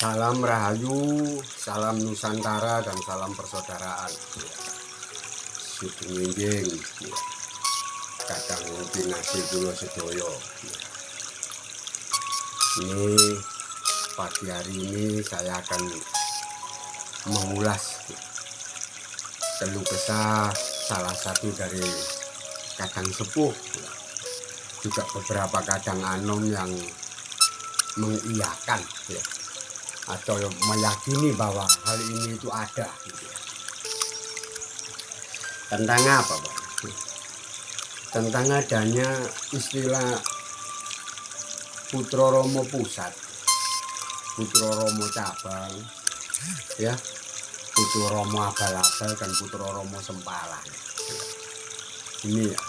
Salam Rahayu, salam Nusantara, dan salam persaudaraan. Sugeng Kadang Kinasi Kulo Sedoyo. Ini pagi hari ini saya akan mengulas keluh kesah salah satu dari kadang sepuh, juga beberapa kadang anom yang mengiyakan atau meyakini bahwa hal ini itu ada Tentang apa, Pak? Tentang adanya istilah Putra Romo Pusat, Putra Romo Cabang, ya, Putra Romo Abal-abal, dan Putra Romo Sempalan. Ini ya,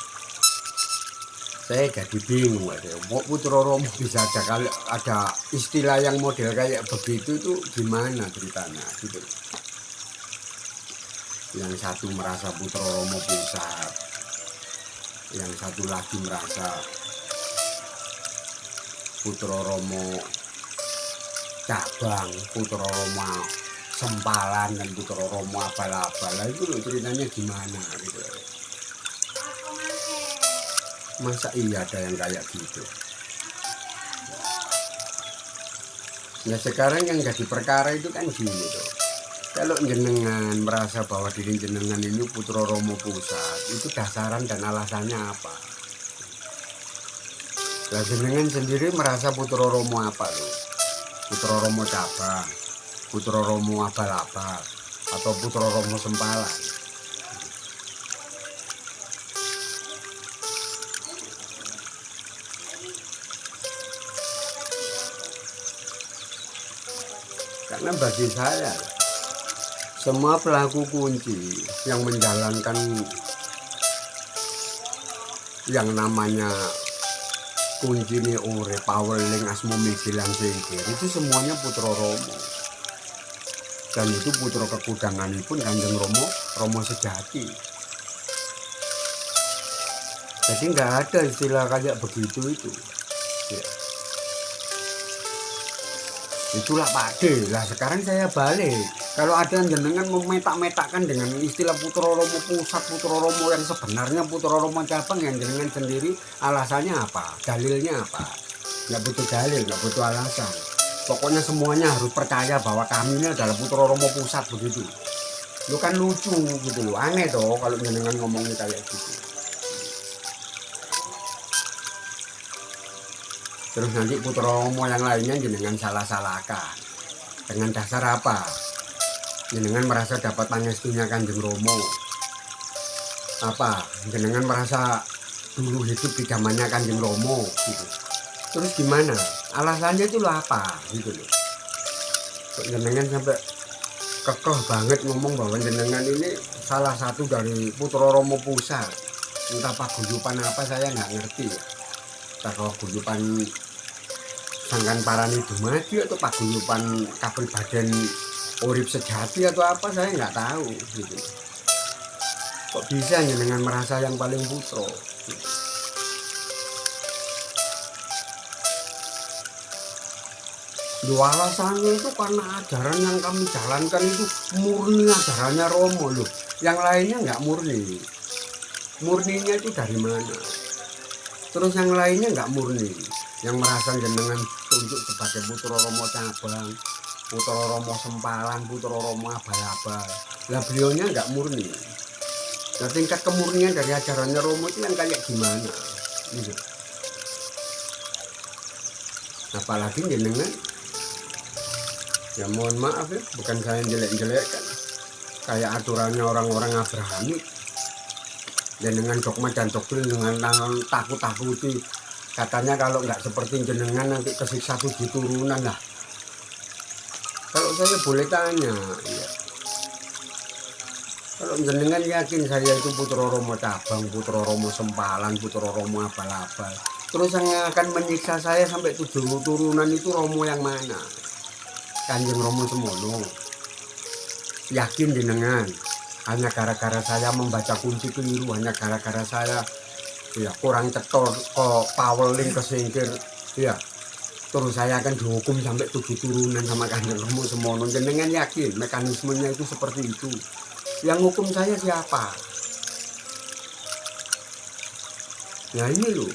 saya jadi bingung, mau Putra Romo bisa ada, kalau ada istilah yang model kayak begitu itu gimana ceritanya gitu. Yang satu merasa Putra Romo Pusat, yang satu lagi merasa Putra Romo Cabang, Putra Romo Sempalan, dan Putra Romo Abal-abal. Itu loh ceritanya gimana gitu. Masa iya ada yang kayak gitu? Nah sekarang yang jadi perkara itu kan gini tuh. Kalau jenengan merasa bahwa diri jenengan ini Putra Romo Pusat, itu dasaran dan alasannya apa? Lah jenengan sendiri merasa Putra Romo apa loh? Putra Romo Cabang, Putra Romo Abal-abal, atau Putra Romo Sempalan? Karena bagi saya, semua pelaku kunci yang menjalankan yang namanya kunci ini urip paweling asmo migilan singkir itu semuanya Putra Romo, dan itu putra kekudanganipun Kanjeng Romo sejati. Jadi nggak ada istilah kayak begitu itu ya. Itulah Pakde. Lah sekarang saya balik, kalau ada yang jenengan memetak-metakkan dengan istilah Putra Romo Pusat, Putra Romo yang sebenarnya Putra Romo Cabang, yang jenengan sendiri alasannya apa, dalilnya apa? Nggak butuh dalil, nggak butuh alasan, pokoknya semuanya harus percaya bahwa kami ini adalah Putra Romo Pusat begitu. Lu kan lucu gitu loh, aneh toh kalau jenengan ngomongnya kayak gitu. Terus nanti Putra Romo yang lainnya jenengan salah-salahkan. Dengan dasar apa? Jenengan merasa dapat pangestunya Kanjeng Romo. Apa? Jenengan merasa dulu hidup di zamannya Kanjeng Romo gitu. Terus gimana? Alasannya itu loh apa gitu loh. Jenengan sampai kekeh banget ngomong bahwa jenengan ini salah satu dari Putra Romo Pusat. Entah paguyuban apa saya nggak ngerti ya. Entah paguyuban Sangkan Parani Dumadi atau paguyuban Kapribaden Urip Sejati atau apa, saya nggak tahu gitu. Kok bisa jenengan merasa yang paling putra gitu. Dua alasannya itu karena ajaran yang kami jalankan itu murni ajarannya Romo loh. Yang lainnya nggak murni. Murninya itu dari mana? Terus yang lainnya nggak murni. Yang merasa jenengan tunjuk sebagai Putra Romo Cabang, Putra Romo Sempalan, Putra Romo Abal-abal. Lah beliaunya nggak murni. Nah tingkat kemurnian dari ajarannya Romo itu yang kayak gimana? Gitu. Apalagi jenengan, ya mohon maaf ya, bukan saya jelek-jelekkan, kayak aturannya orang-orang Abrahamik. Jenengan dogma dan doktrin dengan takut-takuti, katanya kalau nggak seperti jenengan nanti kesiksa 7 turunan lah. Kalau saya boleh tanya ya, kalau jenengan yakin saya itu Putra Romo Cabang, Putra Romo Sempalan, Putra Romo Abal-abal, terus yang akan menyiksa saya sampai 7 turunan itu Romo yang mana? Kanjeng Romo semono? Yakin jenengan? Hanya gara-gara saya membaca kunci keliru, hanya gara-gara saya ya kurang cetor kok paweling kesingkir ya, terus saya akan dihukum sampai 7 turunan sama Kanjeng Rama semono. Jenengan yakin mekanismenya itu seperti itu? Yang hukum saya siapa? Nah ini loh,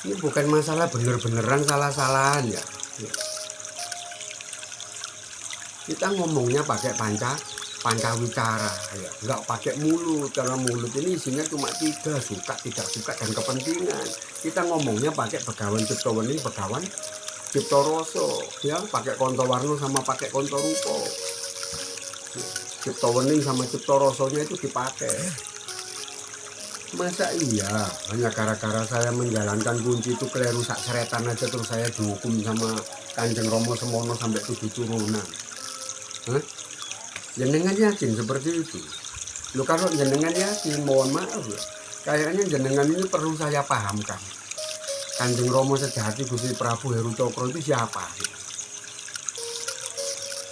ini bukan masalah bener-beneran salah-salahan ya. Kita ngomongnya pakai pancawicara ya, nggak pakai mulut, karena mulut ini isinya cuma 3, suka tidak suka dan kepentingan. Kita ngomongnya pakai Begawan Cipta Wening, Begawan Cipta Rasa ya, pakai konto warno sama pakai konto rupa. Cipta Wening sama Cipta Rasanya itu dipakai. Masa iya hanya gara-gara saya menjalankan kunci itu keliru sak seretan aja terus saya dihukum sama Kanjeng Rama semono sampai 7 turunan? Hah? Jenengan yakin seperti itu? Lo kalau jenengan yakin, mohon maaf ya, kayaknya jenengan ini perlu saya pahamkan. Kanjeng Rama sejati Gusti Prabu Heru Cokro itu siapa?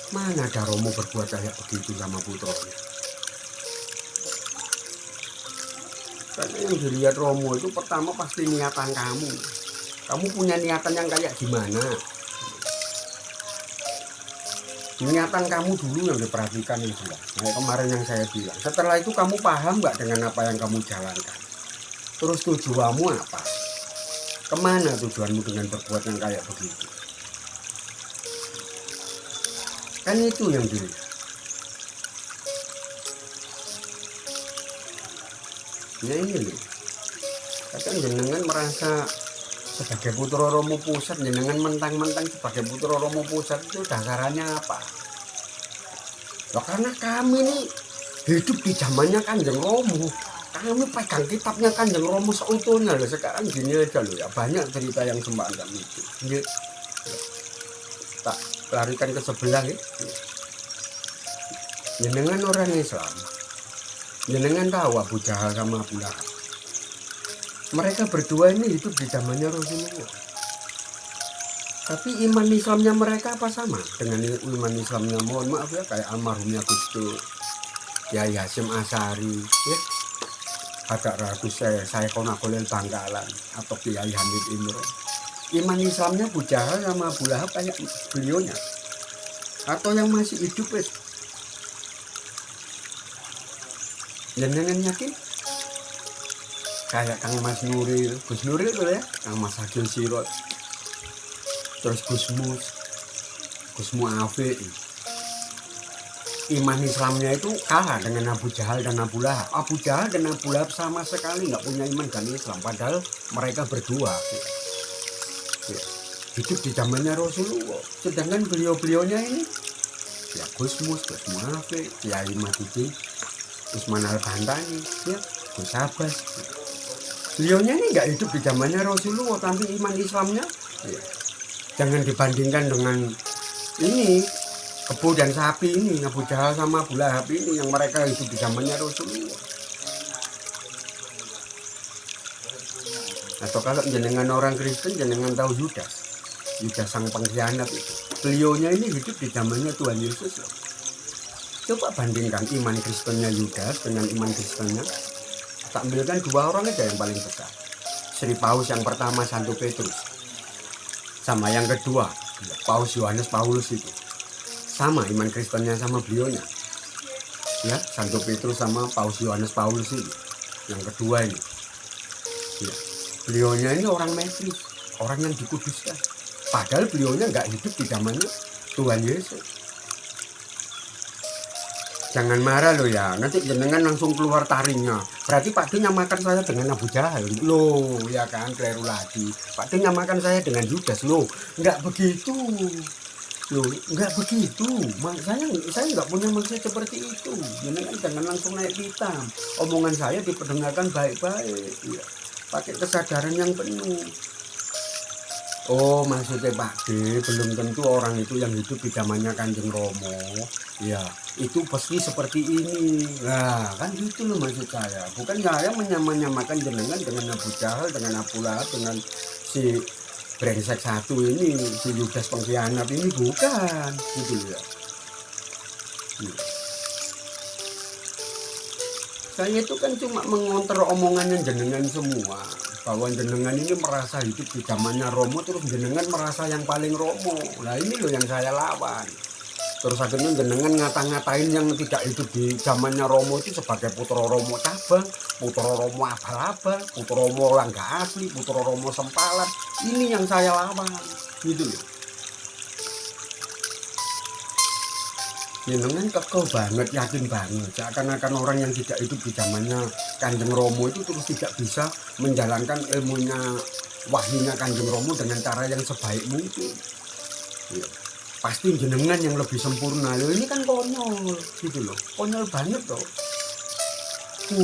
Mana ada Romo berbuat kayak begitu sama putranya? Karena yang dilihat Romo itu pertama pasti niatan kamu. Kamu punya niatan yang kayak gimana? Niatan kamu dulu yang diperhatikan yang jelas. Nah, kemarin yang saya bilang. Setelah itu kamu paham nggak dengan apa yang kamu jalankan? Terus tujuanmu apa? Kemana tujuanmu dengan berbuat yang kayak begitu? Kan itu yang dilihat. Ya ini loh. Kadang jenengan merasa sebagai putra Romo Pusat, jenengan mentang-mentang sebagai putra Romo Pusat itu dasarnya apa? Loh, karena kami ini hidup di zamannya Kanjeng Romo. Kami pegang kitabnya Kanjeng Romo seutuhnya loh. Sekarang gini aja loh ya, banyak cerita yang semacam itu. Ya. Tak larikan ke sebelah ya. Jenengan orang Islam. Jenengan tahu Abu Jahal sama Abu Lahab. Mereka berdua ini hidup di zamannya Rasulullah. Tapi iman Islamnya mereka apa sama dengan iman Islamnya, mohon maaf ya, kayak almarhumnya Gus Dur, Kiai Hasyim Asy'ari, ya, agak ragus saya Konakolil Bangkalan atau Kiai Hamid Imron. Iman Islamnya Abu Jahal sama Abu Lahab kayak beliaunya, atau yang masih hidup ya. Jenengan yakin? Kayak Kang Mas Nuril, Gus Nuril tuh ya, Kang Mas Agil Sirot, terus Gus Mu'afi. Iman Islamnya itu kalah dengan Abu Jahal dan Abu Lahab. Abu Jahal dan Abu Lahab sama sekali nggak punya iman dan Islam, padahal mereka berdua ya, hidup di zamannya Rasulullah. Sedangkan beliau-beliaunya ini ya Gus Mu'afi, Kiai Madudin Usman Al-Bantani, ya Gus Abbas. Beliaunya ini nggak hidup di zamannya Rasulullah, tapi iman Islamnya ya, jangan dibandingkan dengan ini kebo dan sapi ini, Abu Jahal sama Abu Lahab ini yang mereka hidup di zamannya Rasulullah. Atau kalau jenengan orang Kristen, jenengan tahu Yudas sang pengkhianat itu. Beliaunya ini hidup di zamannya Tuhan Yesus. Coba bandingkan iman Kristennya Yudas dengan iman Kristennya. Tak ambilkan 2 orang aja yang paling besar. Sri Paus yang pertama, Santo Petrus, sama yang kedua Paus Yohanes Paulus itu. Sama iman Kristennya sama beliaunya. Ya, Santo Petrus sama Paus Yohanes Paulus itu. Yang kedua ini. Ya, beliaunya ini orang metris, orang yang dikuduskan. Padahal beliaunya nggak hidup di zamannya Tuhan Yesus. Jangan marah lo ya, nanti jenengan langsung keluar taringnya. Berarti Pak D nyamakan saya dengan Abu Jahal. Loh, ya kan, keliru lagi. Pak D nyamakan saya dengan Yudas. Loh, nggak begitu. Loh, nggak begitu. Saya nggak punya maksud seperti itu. Jenengan jangan langsung naik pitam. Omongan saya diperdengarkan baik-baik. Ya, pakai kesadaran yang penuh. Oh, maksudnya Pak D, belum tentu orang itu yang hidup di zamannya Kanjeng Romo. Ya, itu pasti seperti ini. Nah, kan gitu loh maksud saya. Bukan saya menyamakan jenengan dengan Abu Jahal, dengan Abu Lahab, dengan si brengsek satu ini, si Yudas pengkhianat ini, bukan. Gitu ya. Saya itu kan cuma mengonter omongannya jenengan semua. bahwa jenengan ini merasa hidup di zamannya Romo, terus jenengan merasa yang paling Romo. Nah ini loh yang saya lawan. Terus akhirnya jenengan ngata-ngatain yang tidak hidup di zamannya Romo itu sebagai putra Romo cabang, putra Romo abal-abal, putra Romo orang gak asli, putra Romo sempalan. Ini yang saya lawan, gitu loh. Jenengan kekeh banget, yakin banget, seakan-akan orang yang tidak hidup di zamannya Kanjeng Romo itu terus tidak bisa menjalankan ilmunya, wahyunya Kanjeng Romo dengan cara yang sebaik mungkin. Ya, pasti jenengan yang lebih sempurna. Loh, ini kan konyol, gitu loh, konyol banget loh.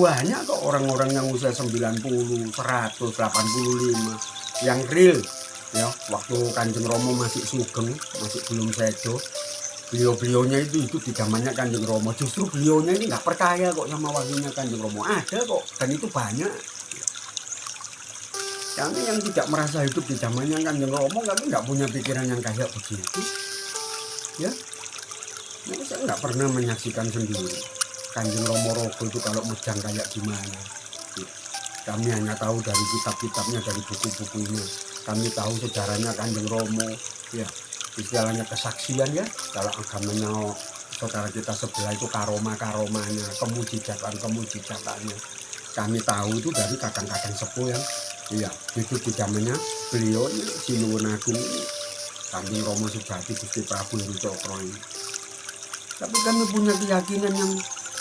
Banyak kok orang-orang yang usia 90, 100, 85 yang real ya, waktu Kanjeng Romo masih sugeng, masih belum sedo. Beliau-beliaunya itu hidup di zamannya Kanjeng Romo. Justru beliaunya ini nggak percaya kok sama wahyunya Kanjeng Romo. Ada kok, dan itu banyak. Kami yang tidak merasa hidup di zamannya Kanjeng Romo, kami nggak punya pikiran yang kayak begitu. Ya, nah, saya nggak pernah menyaksikan sendiri Kanjeng Romo Rogo itu kalau mejang kayak gimana. Ya, kami hanya tahu dari kitab-kitabnya, dari buku-bukunya. Kami tahu sejarahnya Kanjeng Romo. Ya, istilahnya kesaksian ya, kalau agamanya saudara kita sebelah itu karomanya, kemujizatannya. Kami tahu itu dari kadang-kadang sepuh yang iya hidup di zamannya beliau ini, Sinuwun Agung ini, Kanjeng Romo Subagio Gusti Prabu Heru Cokro ini. Tapi kami punya keyakinan yang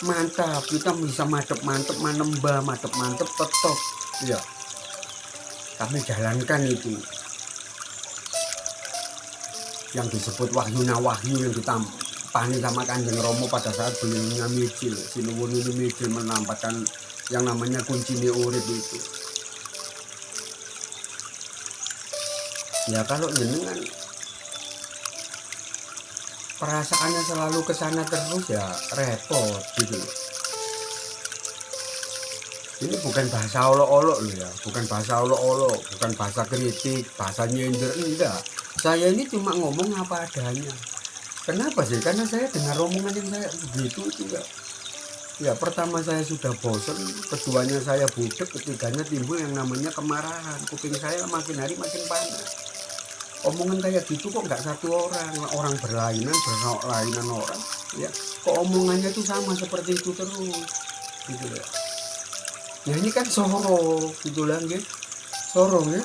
mantap, kita bisa mantep manembah, mantep tetap iya kami jalankan itu yang disebut wahyu yang ditampani sama Kanjeng Romo pada saat beliaunya mijil. Sinuwun ini mijil menampakkan yang namanya kunci urip itu. Ya kalau jenengan perasaannya selalu kesana terus ya repot gitu. Ini bukan bahasa olok-olok loh ya, bukan bahasa olok-olok, bukan bahasa kritik, bahasa nyindir, enggak. Saya ini cuma ngomong apa adanya. Kenapa sih? Karena saya dengar omongan yang saya begitu juga. Ya pertama saya sudah bosan, keduanya saya budek, ketiganya timbul yang namanya kemarahan. Kuping saya makin hari makin panas. Omongan kayak gitu kok nggak satu orang berlainan orang. Ya, kok omongannya tuh sama seperti itu terus, gitu ya. Ya ini kan soro, gitu lah, gitu. Soro ya.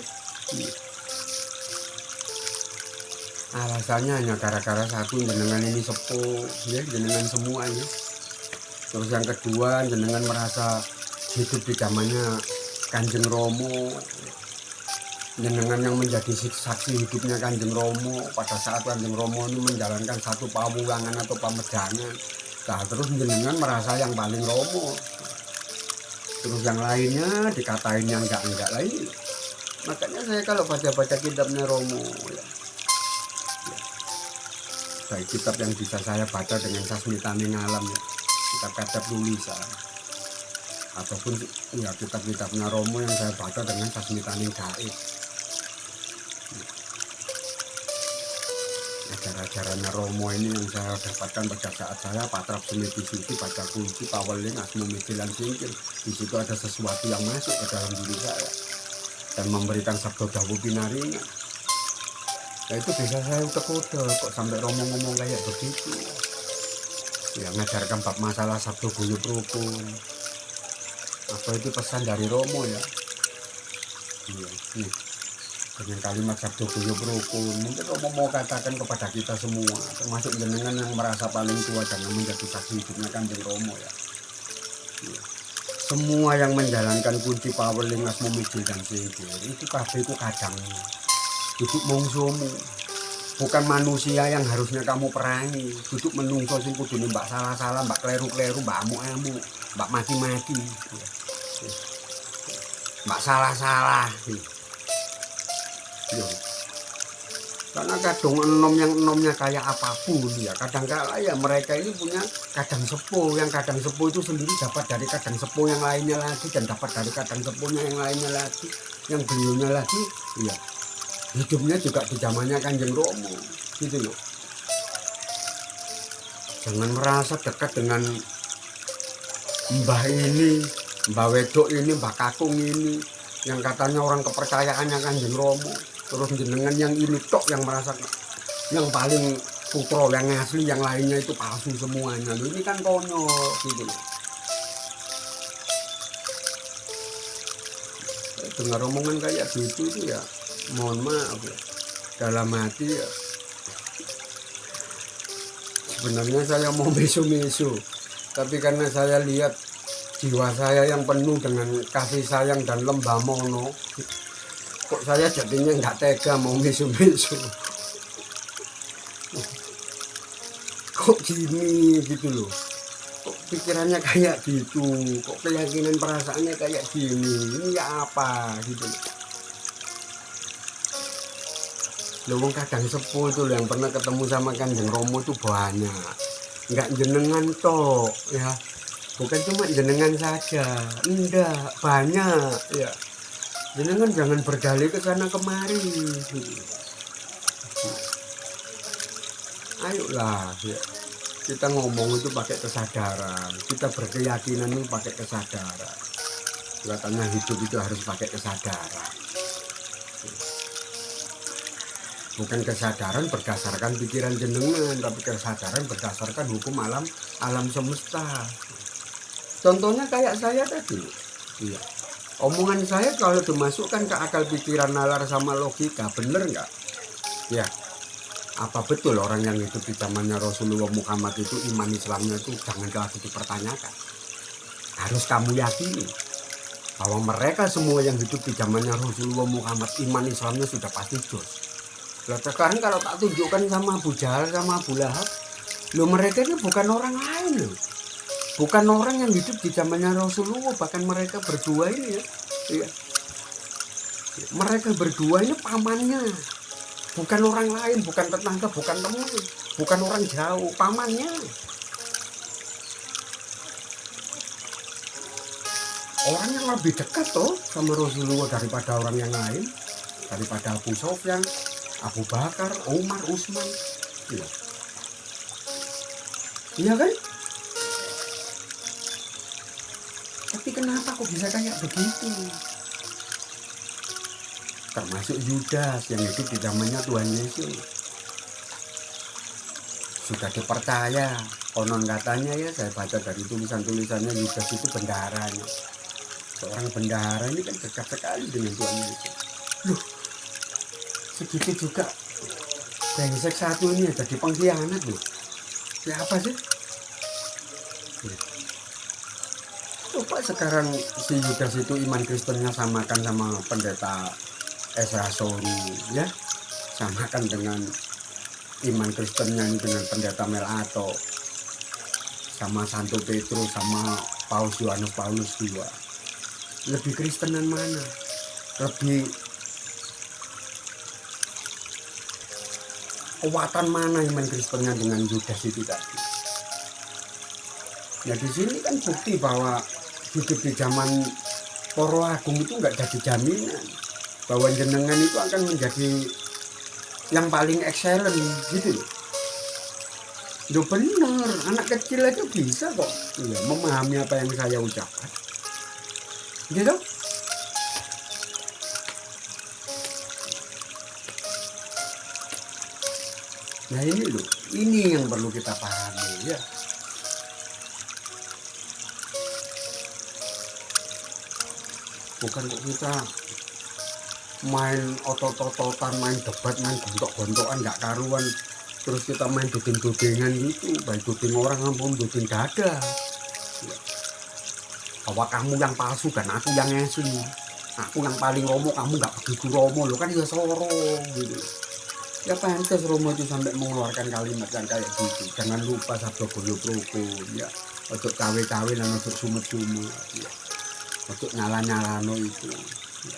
Alasannya hanya gara-gara satu, jenengan ini sepuh ya, jenengan semuanya. Terus yang kedua, jenengan merasa hidup di zamannya Kanjeng Romo, jenengan yang menjadi saksi hidupnya Kanjeng Romo pada saat Kanjeng Romo ini menjalankan satu pawulangan atau pamejangan. Nah, terus jenengan merasa yang paling Romo, terus yang lainnya dikatain yang enggak lain. Makanya saya kalau baca kitabnya Romo ya, baik kitab yang bisa saya baca dengan sasmitane ngalam ya, kitab-kitab tulisan, ataupun ya kitab-kitabnya Romo yang saya baca dengan sasmitane gaib. Ajaran-ajarannya Romo ini yang saya dapatkan pada saat saya patrap semedi suci, baca kunci, paweling, asmo mikilan singkir. Di situ ada sesuatu yang masuk ke dalam diri saya dan memberikan sabda dawuh pinaringan. Nah itu bisa saya utek-utek kok sampai Romo ngomong kayak begitu. Ya ngajarkan bab masalah sabda guyub rukun. Apa itu pesan dari Romo ya? Iya, nih. Dengan kalimat sabda guyub rukun, mungkin Romo mau katakan kepada kita semua, termasuk jenengan yang merasa paling tua dan menjadi saksi hidupnya Kanjeng Romo ya. Ya. Semua yang menjalankan kunci paweling asmo mijil dan singkir itu kabeh itu kadang duduk mungsumu, bukan manusia yang harusnya kamu perangi. Duduk menungso sing kudune mbak salah-salah, mbak kleru-kleru, mbak amuk-amuk, mbak mati-mati, mbak salah-salah. Yo. Karena kadang enomnya kayak apapun ya, kadang-kala ya mereka ini punya kadang sepuh, yang kadang sepuh itu sendiri dapat dari kadang sepuh yang lainnya lagi, dan dapat dari kadang sepuhnya yang lainnya lagi, yang beliaunya lagi ya hidupnya juga di zamannya Kanjeng Romo, gitu loh. Jangan merasa dekat dengan mbah ini, mbah wedok ini, mbah kakung ini, yang katanya orang kepercayaannya Kanjeng Romo, terus jenengan yang ini tok yang merasa yang paling putra yang asli, yang lainnya itu palsu semuanya. Loh, ini kan konyol gitu loh. Dengar omongan kayak gitu itu ya mohon maaf ya, dalam hati ya sebenarnya saya mau meso-meso, tapi karena saya lihat jiwa saya yang penuh dengan kasih sayang dan lembah mono, kok saya jadinya nggak tega mau meso-meso. Kok gini gitu loh, kok pikirannya kayak gitu, kok keyakinan perasaannya kayak gini, ini ya apa gitu loh. Wong kadang sepuh tuh yang pernah ketemu sama Kanjeng Romo tuh banyak, nggak jenengan tok ya, bukan cuma jenengan saja, enggak banyak ya. Jenengan jangan berdalih ke sana kemari gitu. Ayolah ya, kita ngomong itu pakai kesadaran, kita berkeyakinan itu pakai kesadaran. Katanya hidup itu harus pakai kesadaran, bukan kesadaran berdasarkan pikiran jenengan, tapi kesadaran berdasarkan hukum alam semesta. Contohnya kayak saya tadi, iya, omongan saya kalau dimasukkan ke akal pikiran, nalar sama logika, bener nggak? Ya, apa betul orang yang hidup di zamannya Rasulullah Muhammad itu iman Islamnya itu jangan lagi dipertanyakan. Harus kamu yakini bahwa mereka semua yang hidup di zamannya Rasulullah Muhammad iman Islamnya sudah pasti jos. Lah sekarang kalau tak tunjukkan sama Abu Jahal sama Abu Lahab, lo mereka ini bukan orang lain loh, bukan orang yang hidup di zamannya Rasulullah. Bahkan mereka berdua ini ya, mereka berdua ini pamannya, bukan orang lain, bukan tetangga, bukan teman, bukan orang jauh, pamannya. Orang yang lebih dekat tuh sama Rasulullah daripada orang yang lain, daripada Abu Sofyan, Abu Bakar, Umar, Utsman, iya. Iya kan? Tapi kenapa kok bisa kayak begitu? Termasuk Yudas yang hidup di zamannya Tuhan Yesus. Sudah dipercaya, konon katanya ya, saya baca dari tulisan-tulisannya, Yudas itu bendaharanya. Seorang bendahara ini kan dekat sekali dengan Tuhan Yesus. Loh, segitu juga brengsek satu ini jadi pengkhianat loh. Ya apa sih? Coba sekarang si Yudas itu iman Kristennya samakan sama pendeta Ezra Soru ya, samakan dengan iman Kristennya ini dengan pendeta Melato, sama Santo Petrus, sama Paus Yohanes Paulus II. Lebih Kristenan mana? Lebih kekuatan mana iman Kristennya dengan Yudas itu tadi? Ya di sini kan bukti bahwa hidup di zaman Poro Agung itu nggak jadi jaminan bahwa jenengan itu akan menjadi yang paling excellent gitu loh. Loh bener, anak kecil aja bisa kok ya, memahami apa yang saya ucapkan gitu. Nah ini loh, ini yang perlu kita pahami ya. Bukan kok kita main otot-ototan, main debat, main gontok-gontokan nggak karuan, terus kita main duding-dudingan gitu, baik duding orang maupun duding dada ya. Bahwa kamu yang palsu dan aku yang asli, aku yang paling romo, kamu nggak begitu romo loh, kan ya sorong gitu. Ya pantas Romo itu sampai mengeluarkan kalimat yang kayak gitu. Jangan lupa sabda boyo proko ya, untuk cawe-cawe dan untuk sumet-sumet ya, untuk nyala-nyalano itu ya.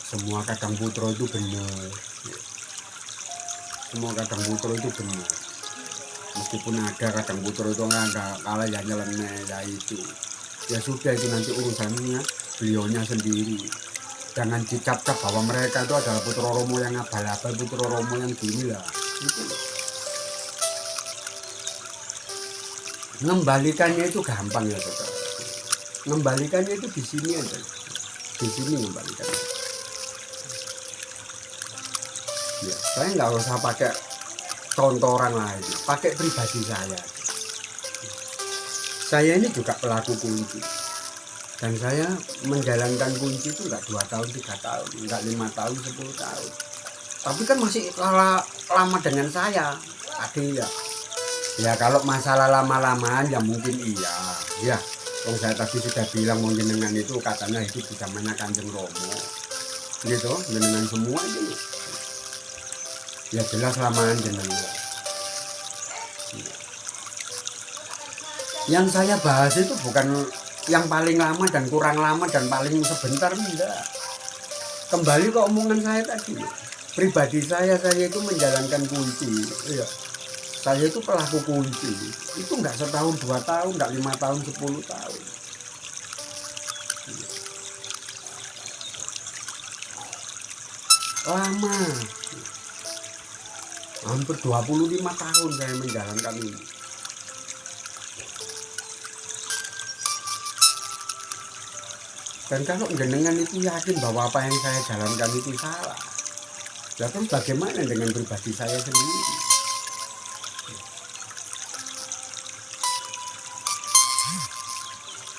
Semua kadang putro itu benar ya. Semua kadang putro itu benar, meskipun ada kadang putro itu nggak ada kalah ya nyeleneh ya itu ya sudah, itu nanti urusannya beliaunya sendiri. Jangan dicap-cap bahwa mereka itu adalah putra Romo yang abal-abal, putra Romo yang gila itu. Ngembalikannya itu gampang ya saudara, ngembalikannya itu di sini aja. di sini kembalikan. Ya, saya nggak usah pakai contoh orang lain, pakai pribadi saya. Saya ini juga pelaku kunci, dan saya menjalankan kunci itu nggak 2 tahun 3 tahun, nggak 5 tahun 10 tahun, tapi kan masih lama dengan saya. Ada ya kalau masalah lama-lamaan ya mungkin iya ya. Saya tadi sudah bilang mau jenengan itu katanya hidup di zamannya Kanjeng Romo gitu, jenengan semua itu ya jelas lamaan jenengan. Yang saya bahas itu bukan yang paling lama dan kurang lama dan paling sebentar, enggak. Kembali ke omongan saya tadi, pribadi saya itu menjalankan kunci ya. Saya itu pelaku kunci, itu enggak setahun 2 tahun, enggak 5 tahun 10 tahun. Lama, hampir 25 tahun saya menjalankan ini. Dan kalau jenengan itu yakin bahwa apa yang saya jalankan itu salah, ya terus bagaimana dengan pribadi saya sendiri?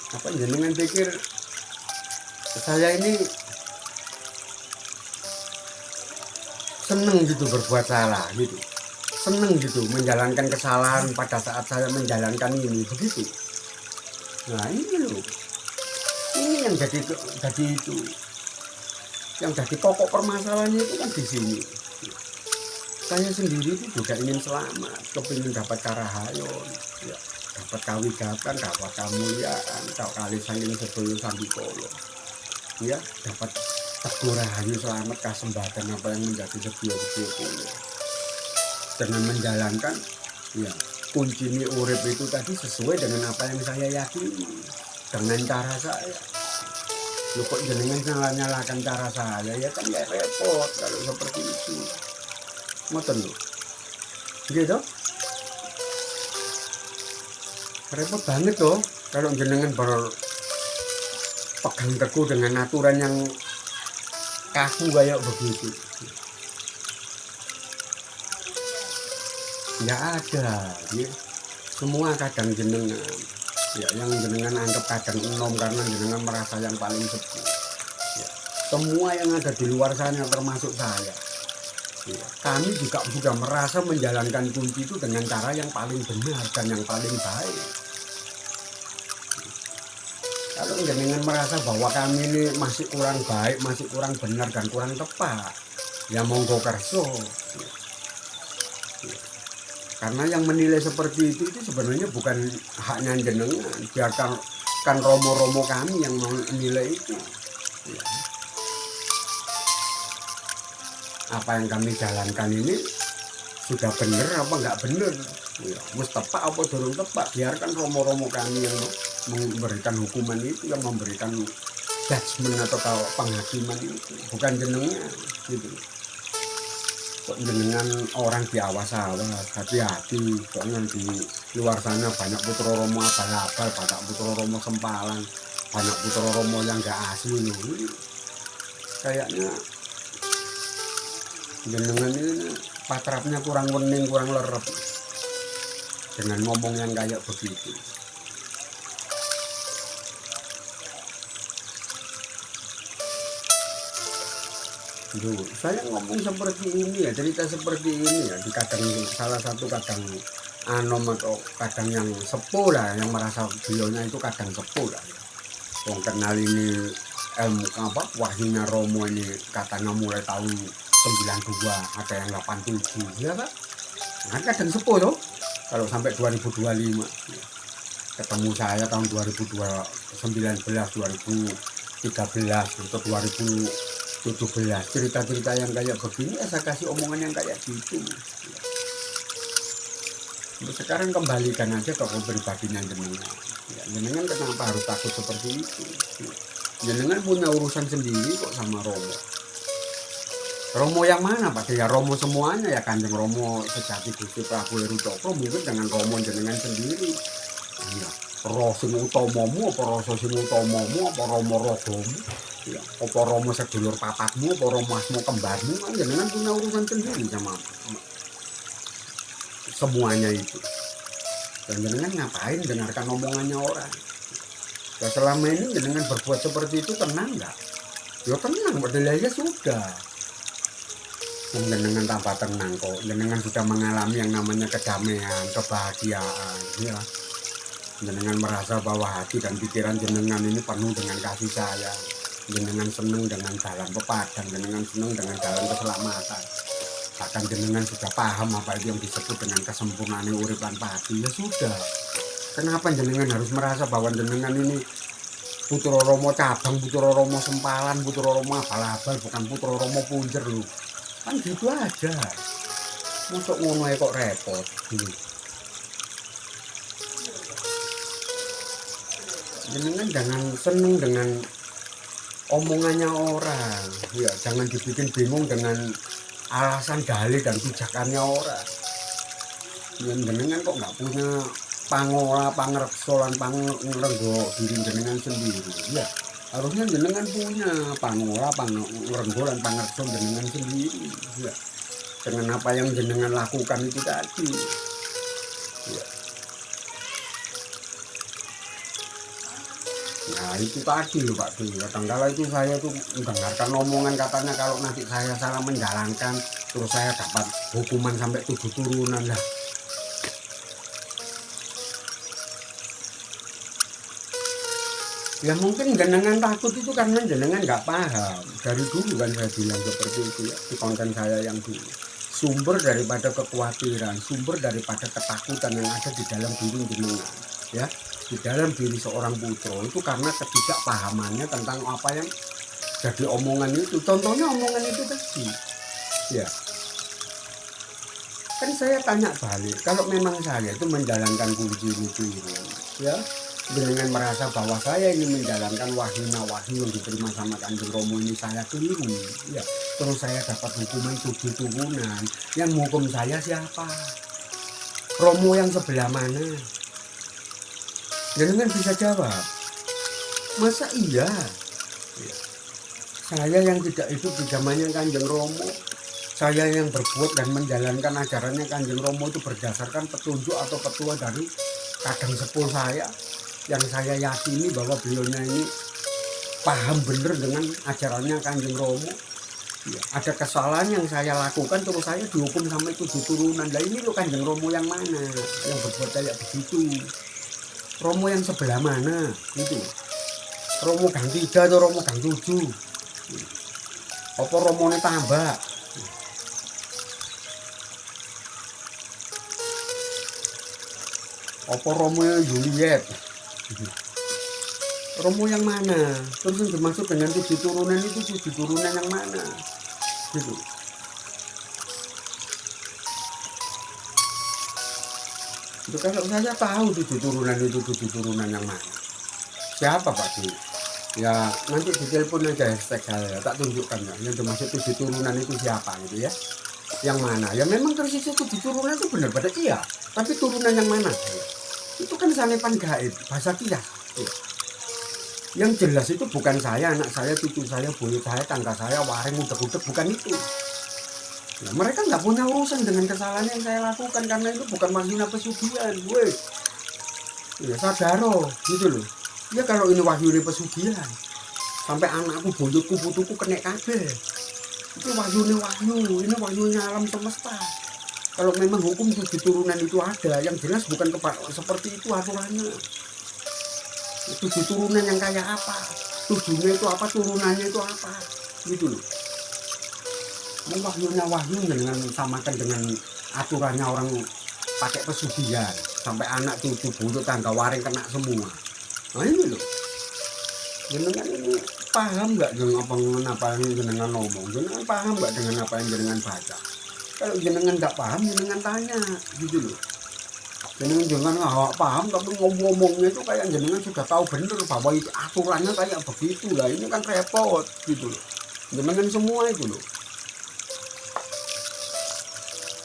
Apa jenengan pikir saya ini seneng gitu berbuat salah gitu, seneng gitu menjalankan kesalahan pada saat saya menjalankan ini begitu? Nah ini loh, ini yang jadi itu, yang jadi pokok permasalahannya itu kan di sini. Saya sendiri itu juga ingin selamat, kepingin dapat karahayon, ya, dapat kawigaten, dapat kamuliaan, kali saking sedaya sambikala, ya, dapat teguh rahayu selamat kasembatan apa yang menjadi sedia-sedia dengan menjalankan ya kunci ini urip itu tadi sesuai dengan apa yang saya yakini, dengan cara saya. Loh kok jenengan nyalakan cara saya, ya kan ya repot kalau seperti itu. Ngoten lho. Gitu. Repot banget loh kalau jenengan berpegang teguh dengan aturan yang kaku kayak begitu. Nggak ada, ya. Semua kadang jenengan. Ya, yang jenengan anggap kadang enom karena jenengan merasa yang paling sepuh. Ya, semua yang ada di luar sana termasuk saya. Ya, kami juga sudah merasa menjalankan kunci itu dengan cara yang paling benar dan yang paling baik. Kalau jenengan merasa bahwa kami ini masih kurang baik, masih kurang benar dan kurang tepat, ya monggo kerso. Karena yang menilai seperti itu sebenarnya bukan haknya jenengan, biarkan kan romo-romo kami yang menilai itu. Ya. Apa yang kami jalankan ini sudah benar apa enggak benar? Ya, mesti tepat apa durung tepat, biarkan romo-romo kami yang memberikan hukuman itu, yang memberikan judgement atau penghakiman itu, bukan jenengan gitu. Kok jenengan orang diawas-awas, hati-hati, soalnya di luar sana banyak putra romo abal-abal, banyak putra romo sempalan, banyak putra romo yang enggak asli loh. Kayaknya jenengan ini patrapnya kurang wening, kurang lerep dengan ngomong yang kayak begitu. Duh, saya ngomong seperti ini ya, cerita seperti ini ya, di kadang salah satu kadang anom atau kadang yang sepuh lah, yang merasa beliaunya itu kadang sepuh lah. Wong kenal ini ilmu apa wahyunya Romo ini katanya mulai tahun 92, ada yang 87 ya Pak. Nah, kadang sepuh loh. Kalau sampai 2025 ketemu saya tahun 2019, 2013 atau 2017, cerita-cerita yang kayak begini ya saya kasih omongan yang kayak gitu. Untuk sekarang kembalikan aja ke pribadinya jenengan. Ya, jenengan kenapa harus takut seperti itu? Jenengan punya urusan sendiri kok sama Romo. Romo yang mana Pak? Ya Romo semuanya ya, Kanjeng Romo sejati Gusti Prabu Heru Cokro, mungkin dengan Romo jenengan sendiri. Ya, roh sing utamamu apa rasa sing utamamu apa Romo rogomu? Ya, apa Romo sedulur papatmu, apa Romo asmo kembarmu, kan jenengan punya urusan sendiri sama semuanya itu. Dan jenengan ngapain dengarkan omongannya orang? Ya selama ini jenengan berbuat seperti itu tenang nggak? Ya tenang, padahal ya sudah. Jenengan tanpa tenang kok, jenengan sudah mengalami yang namanya kedamaian, kebahagiaan, ya. Jenengan merasa bahwa hati dan pikiran jenengan ini penuh dengan kasih sayang. Jenengan senang dengan jalan pepadang, jenengan senang dengan jalan keselamatan. Bahkan jenengan sudah paham apa itu yang disebut dengan kesempurnaan urip lan pati. Ya sudah. Kenapa jenengan harus merasa bahwa jenengan ini Putra Romo cabang, Putra Romo sempalan, Putra Romo abal-abal, bukan Putra Romo punjer lho. Kan gitu aja. Mosok ngono kok repot. Jenengan jangan seneng dengan omongannya orang. Ya, jangan dibikin bingung dengan alasan dalih dan pijakannya orang. Jenengan kok nggak punya pangola, pangreksa lan pangrengga diri jenengan sendiri. Ya, harusnya jenengan punya pangola, pangrengga lan pangreksa jenengan sendiri. Ya, dengan apa yang jenengan lakukan itu tadi. Ya. Nah itu tadi loh Pak Dwi, kadang-kala itu saya tuh mendengarkan omongan katanya kalau nanti saya salah menjalankan terus saya dapat hukuman sampai 7 turunan lah. Ya mungkin jenengan takut itu karena jenengan nggak paham. Dari dulu kan saya bilang seperti itu ya di konten saya yang dulu. Sumber daripada kekhawatiran, sumber daripada ketakutan yang ada di dalam diri jenengan, ya, di dalam diri seorang putra itu karena ketidakpahamannya tentang apa yang jadi omongan itu. Contohnya omongan itu tadi, ya. Kan saya tanya balik, kalau memang saya itu menjalankan kunci itu, ya. Dengan merasa bahwa saya ini menjalankan wahyu yang diterima sama Kanjeng Romo ini saya keliru, ya. Terus saya dapat hukuman 7 turunan. Yang hukum saya siapa? Romo yang sebelah mana? Jangan bisa jawab. Masa iya? Ya. Saya yang tidak hidup di zamannya Kanjeng Romo, saya yang berbuat dan menjalankan ajarannya Kanjeng Romo itu berdasarkan petunjuk atau petua dari kadang sepuh saya, yang saya yakini bahwa beliaunya ini paham bener dengan ajarannya Kanjeng Romo. Ya, ada kesalahan yang saya lakukan terus saya dihukum sampai 7 turunan. Lah ini loh Kanjeng Romo yang mana yang berbuat kayak begitu? Romo yang sebelah mana itu? Romo gang 3 atau Romo gang 7? Apa Romone tambah? Apa Romo Juliet? Romo yang mana? Terus yang dimaksud dengan 7 turunan itu 7 turunan yang mana? Gitu. Itu kalau saya tahu 7 turunan itu 7 turunan yang mana. Siapa Pak Di? Ya nanti ditelepon aja hashtag saya, tak tunjukkan ya. Yang dimaksud 7 turunan itu siapa gitu ya. Yang mana? Ya memang tersisa 7 turunan itu benar pada iya. Tapi turunan yang mana? Itu kan salipan gaib, bahasa kias. Yang jelas itu bukan saya, anak saya, cucu saya, buyut saya, tangga saya, waring, udah-udah, bukan itu. Ya, mereka nggak punya urusan dengan kesalahan yang saya lakukan karena itu bukan wahyu pesugihan, gue. Ya sadaro, gitu loh. Ya kalau ini wahyu pesugihan, sampai anakku, buyutku, putuku kena kabel. Itu wahyu, ini wahyunya alam semesta. Kalau memang hukum 7 turunan itu ada, yang jelas bukan seperti itu aturannya. 7 turunan yang kayak apa? 7-nya itu apa? Turunannya itu apa? Gitu loh. Wahyu dengan samakan dengan aturannya orang pakai pesugihan. Sampai anak, cucu, buyut, tangga, waring kena semua. Nah ini loh. Jenengan ini paham nggak dengan apa yang jenengan ngomong? Jenengan paham nggak dengan apa yang jenengan baca? Kalau jenengan nggak paham, jenengan tanya, gitu loh. Jenengan nggak paham, tapi ngomongnya itu kayak jenengan sudah tahu bener bahwa itu aturannya kayak begitu lah. Ini kan repot, gitu loh. Jenengan semua itu loh.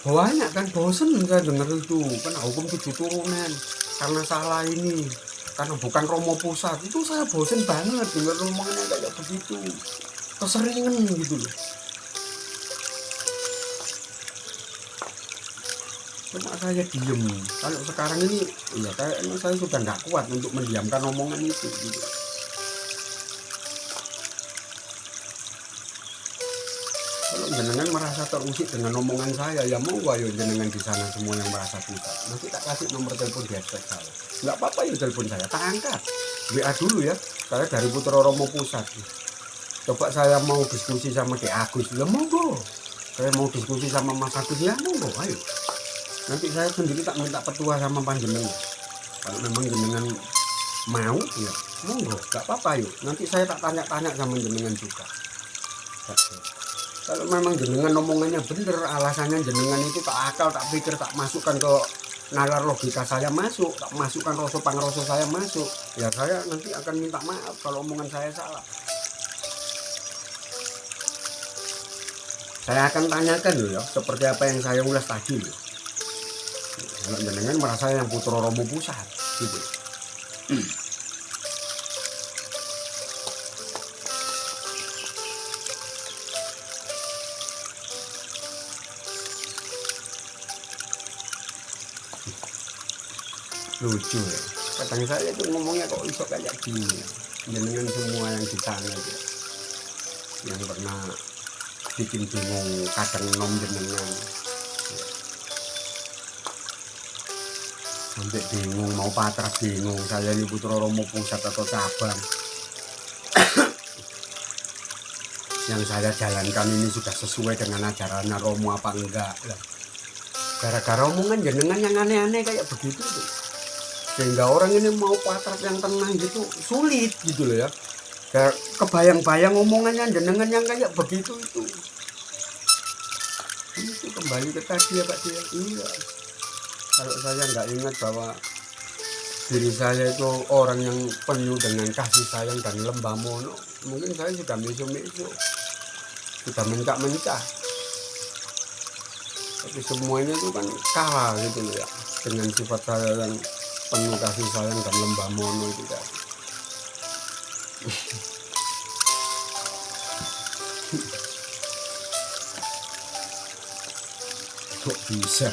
Banyak kan bosen saya dengar itu, kan hukum 7 turunan karena salah ini. karena bukan Romo pusat itu saya bosen banget dengar omongannya kayak begitu, keseringan gitu loh. Cuma saya diem. Kalau sekarang ini ya kayaknya saya sudah nggak kuat untuk mendiamkan omongan itu gitu. Kalau jenengan merasa terusik dengan omongan saya, ya monggo ayo jenengan di sana semua yang merasa pusat. Nanti tak kasih nomor telepon di hashtag saya. Nggak apa-apa ya telepon saya, tak angkat. WA dulu ya, saya dari Putra Romo Pusat. Coba saya mau diskusi sama Ki Agus, ya monggo. Saya mau diskusi sama Mas Agus, ya monggo, ayo. Nanti saya sendiri tak minta petua sama panjenengan. Kalau memang jenengan mau, ya monggo, nggak apa-apa yuk. Nanti saya tak tanya-tanya sama jenengan juga. Kalau memang jenengan omongannya bener, alasannya jenengan itu tak akal, tak pikir, tak masukkan ke nalar logika saya masuk, tak masukkan rasa pangrasa saya masuk, ya saya nanti akan minta maaf kalau omongan saya salah. Saya akan tanyakan loh ya, seperti apa yang saya ulas tadi loh. Kalau jenengan merasa yang Putra Romo Pusat gitu. Lucu ya, kadang saya itu ngomongnya kok iso kayak gini. Jenengan semua yang di sana ya, yang pernah bikin bingung kadang nom jenengan sampai bingung mau patra, bingung saya ini Putra Romo Pusat atau cabang. Yang saya jalankan ini sudah sesuai dengan ajarannya Romo apa enggak lah. Gara-gara omongan jenengan yang aneh-aneh kayak begitu tuh, sehingga orang ini mau patrat yang tenang gitu sulit gitu loh ya. Kebayang-bayang omongannya jenengan yang kayak begitu itu kembali ke tadi ya Pak dia. Iya, kalau saya nggak ingat bahwa diri saya itu orang yang penuh dengan kasih sayang dan lembah mono, mungkin saya sudah meso-meso, sudah mencak-mencak. Tapi semuanya itu kan kalah gitu loh ya dengan sifat saya yang penuh kasih sayang dan lembah mono itu kan. Kok bisa?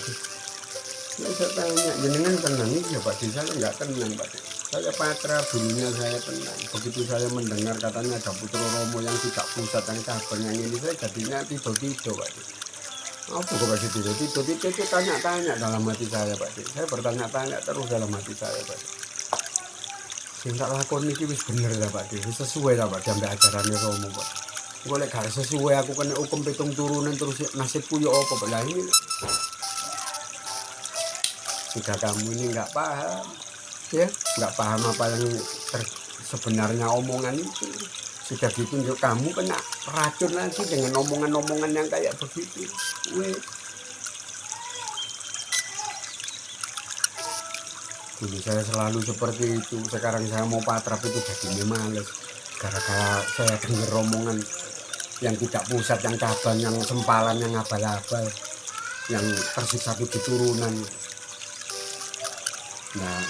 Ya, saya tanya, jenengan tenang ya Pak D, saya nggak tenang Pak D. Saya patra, dulunya saya tenang. Begitu saya mendengar katanya ada Putra Romo yang tidak pusat, yang cabang yang ini, saya jadinya tidur-tidur Pak D. Apa kok Pak D tidur itu tanya-tanya dalam hati saya Pak D. Saya bertanya-tanya terus dalam hati saya Pak D. Sing tak lakoni iki wis bener lah Pak D, wis sesuai lah Pak D ambek ajarane Romo Pak. Golek gak sesuai aku kena hukum pitung turunan terus nasibku ya apa Pak. Lah ini jika kamu ini nggak paham ya, nggak paham apa yang sebenarnya omongan itu, sudah ditunjuk kamu kena racun lagi dengan omongan-omongan yang kayak begitu. Dulu saya selalu seperti itu, sekarang saya mau patrap itu jadi males gara-gara saya dengar omongan yang tidak pusat, yang cabang, yang sempalan, yang abal-abal, yang tersiksa di turunan. Nah,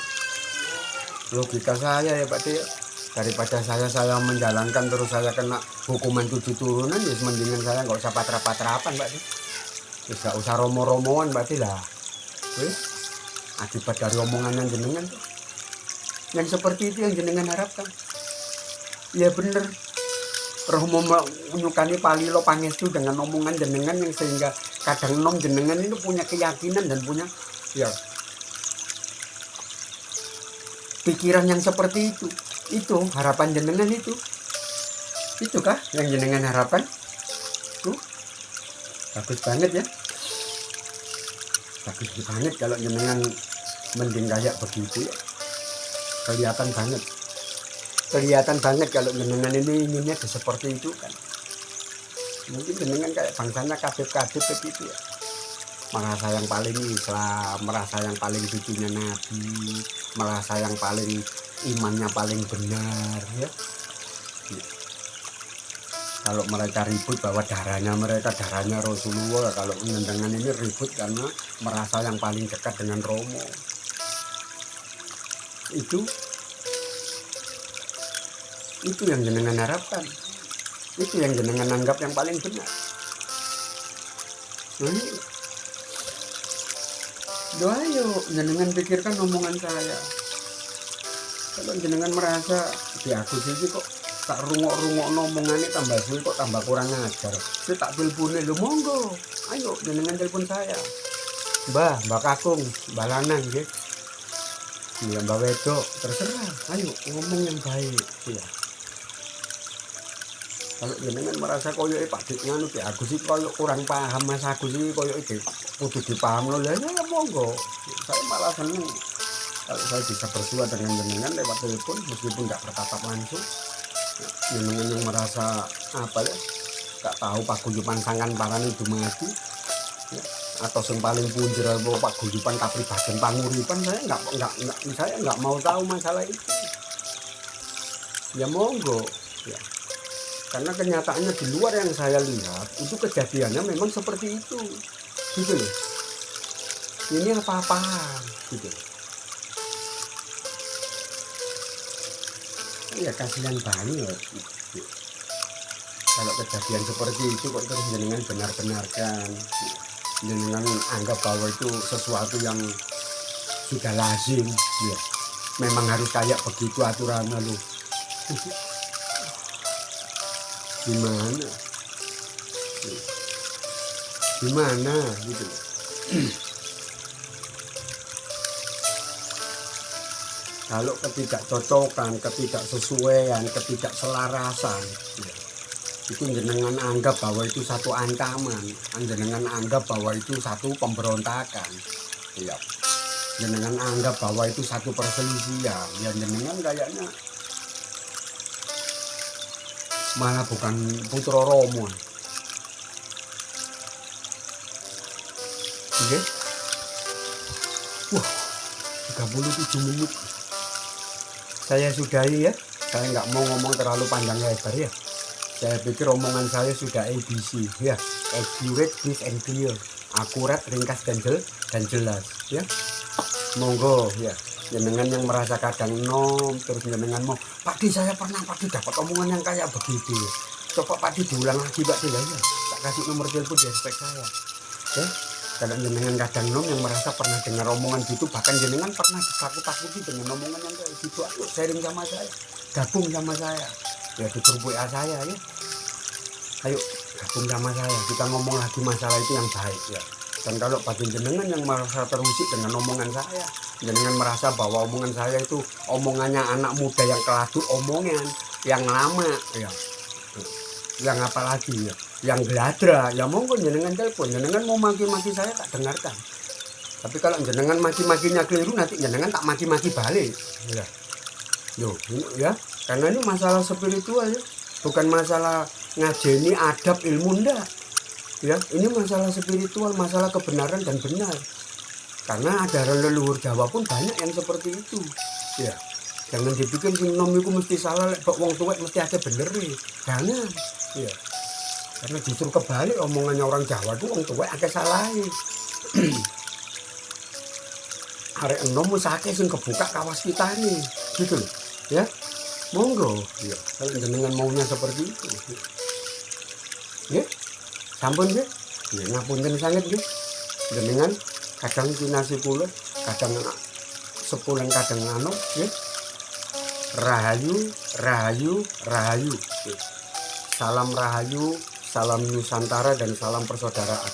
logika saya ya Pak D, daripada saya menjalankan terus saya kena hukuman 7 turunan, ya mendingan saya nggak usah patrap-patrapan Pak D, terus nggak usah romo-romoan Pak D lah. Wis, akibat dari omongan yang jenengan yang seperti itu yang jenengan harapkan. Ya bener, Romo menyukani palilo pangestu dengan omongan jenengan yang sehingga kadang nom jenengan itu punya keyakinan dan punya ya pikiran yang seperti itu. Itu harapan jenengan itu kah yang jenengan harapkan? Tuh, bagus banget ya, bagus banget kalau jenengan mending kayak begitu ya. Kelihatan banget kalau jenengan ini inginnya seperti itu kan. Mungkin jenengan kayak bangsanya kadep-kadep begitu ya, merasa yang paling Islam, merasa yang paling cucunya Nabi, merasa yang paling imannya paling benar ya. Kalau mereka ribut bahwa darahnya Rasulullah, kalau dengan ini ribut karena merasa yang paling dekat dengan Romo. Itu Itu yang jenengan harapkan, itu yang jenengan anggap yang paling benar. Nah, doa yuk jenengan pikirkan omongan saya. Kalau jenengan merasa di aku sih kok tak rungok-rungok omongannya tambah suwe kok tambah kurang ajar, saya tak telepon lu, monggo ayo jenengan telepon saya, Mbak Kakung, Mbak Lanang gitu ya, Mbak Wedok, terserah, ayo ngomong yang baik ya. Kalau jenengan merasa koyo Pak Dik nganu ki aku sih koyo kurang paham Mas aku sih koyo iki kudu dipaham lho ya, monggo saya malah seneng kalau saya bisa berdua dengan jenengan lewat telepon meskipun nggak bertatap langsung. Jenengan yang merasa apa ya nggak tahu paguyuban sangan parani dumadi ya, atau yang paling punjer apa paguyuban kapribaden panguripan, saya nggak mau tahu masalah itu ya, monggo ya, karena kenyataannya di luar yang saya lihat itu kejadiannya memang seperti itu gitu loh. Ini apa-apaan gitu ya, kasihan banget kalau kejadian seperti itu kok terus jenengan benar-benarkan, jenengan anggap bahwa itu sesuatu yang sudah lazim ya, memang harus kayak begitu aturannya loh. gimana gitu loh. Kalau ketidakcocokan, ketidaksesuaian, ketidakselarasan ya, itu jenengan anggap bahwa itu satu ancaman, jenengan anggap bahwa itu satu pemberontakan ya, jenengan anggap bahwa itu satu perselisihan ya, jenengan kayaknya malah bukan putra Romo. Oke? Wah, 37 menit saya sudahi ya, saya nggak mau ngomong terlalu panjang lebar ya. Saya pikir omongan saya sudah ABC ya, accurate, crisp and clear, akurat, ringkas dan jelas ya. Monggo ya, jenengan yang merasa kadang nom terus jenengan mau Pak Di saya pernah Pak Di dapat omongan yang kayak begitu, coba Pak Di diulang lagi Pak Di ya, tak kasih nomor telepon di respek saya ya. Kalau jenengan kadang nom yang merasa pernah dengar omongan gitu, bahkan jenengan pernah ditakut-takuti dengan omongan yang kayak gitu, ayo sharing sama saya, gabung sama saya ya di grup WA saya ya, ayo gabung sama saya, kita ngomong lagi masalah itu yang baik ya. Dan kalau bagi jenengan yang merasa terusik dengan omongan saya, jenengan merasa bahwa omongan saya itu omongannya anak muda yang keladuk omongan yang lama ya, yang apalagi ya, yang geladra ya, monggo jenengan telepon, jenengan mau maki-maki saya tak dengarkan. Tapi kalau jenengan maki-makinya keliru, nanti jenengan tak maki-maki balik ya. Loh, ini ya, karena ini masalah spiritual ya, bukan masalah ngajeni adab ilmu ndak ya, ini masalah spiritual, masalah kebenaran dan benar. Karena ajaran leluhur Jawa pun banyak yang seperti itu ya. Jangan dipikir si nom itu mesti salah, lek wong tuwek mesti ada bener nih, jangan ya. Karena justru kebalik omongannya orang Jawa itu wong tuwek akeh salahe. Arek enom wis akeh sing kebuka kawas kita nih gitu loh ya. Monggo ya, kalau jenengan maunya seperti itu ya, sampun ya, ya ngapunten sanget ya, jenengan kadang kinasi kula, kadang sepulen kadang anu ya. Rahayu ya. Salam Rahayu, salam Nusantara dan salam persaudaraan.